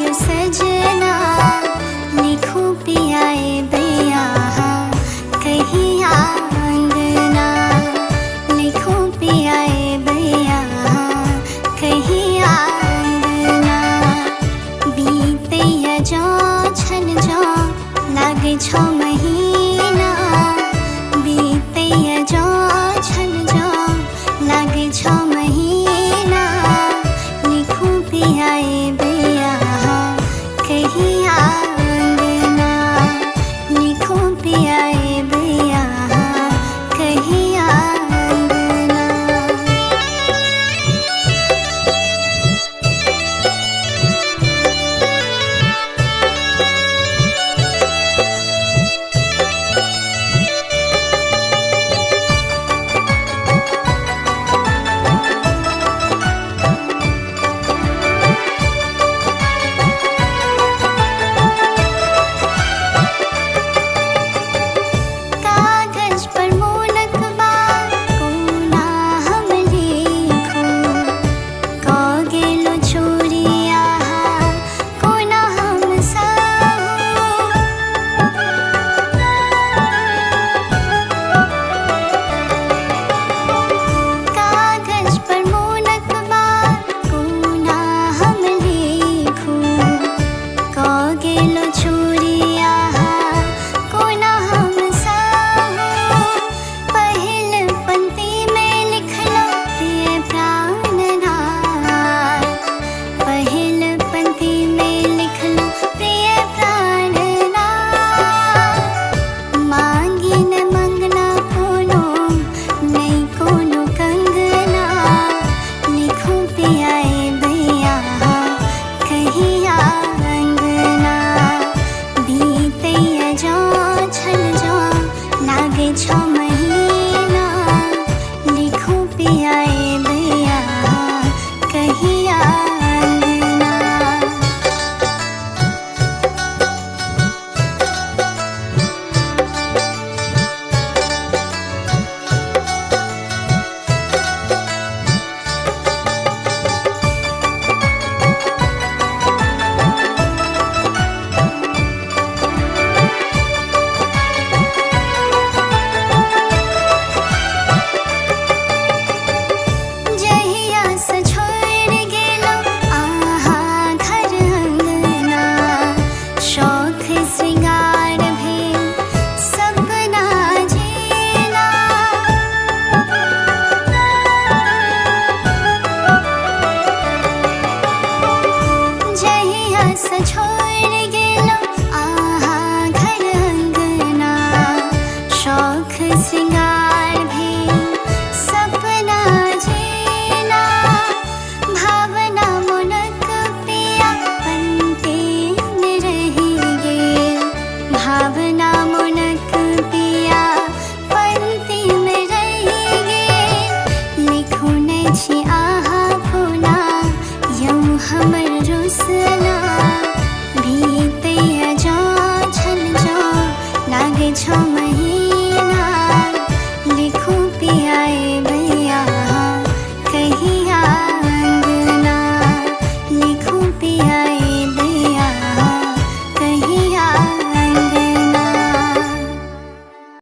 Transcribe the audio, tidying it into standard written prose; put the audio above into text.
यो सजना लिखूं पियाए भैया कहीं आंगना लिखूं पियाए भैया कहीं आंगना बीते या जो छन जो लागे 6 महीना बीते या जो छन जो लागे 6 महीना लिखूं पियाए भैया कहीं आंगना लिखूं पियाए भैया कहीं आंगना। कागज पर मोनकबा कोना हम लिखूं को गेलो छोरिया कोना हम साहू कागज पर मोनकबा कोना हम लिखूं को गेलो छोरिया कोना हम साहू पहिल पंक्ति में लिख लो प्रिय प्राणनाथ पहिल पंक्ति में लिख लो प्रिय प्राणनाथ मांगी न मंगना कोनो नहीं कोनो कंगना लिखूं पियाए भैया कहीं आंगना बीते या जो छन जो लागे 6 महीना लिखूं पियाए भैया कहीं आंगना। जहिया से छोड़ गेलो आहा घर अंगना शौख श्रृंगार भेल सपना जीना जहिया से छोड़ गेलो आहा घर अंगना शौख श्रृंगार भेल सपना जीना भावना मुनक पिया पंक्ति में रही गेल भावना मुनक पिया पंक्ति में रही गेल लिखूं नै छी आहा कोना यौ हमर रुसना बीते या जो छन जो लागे 6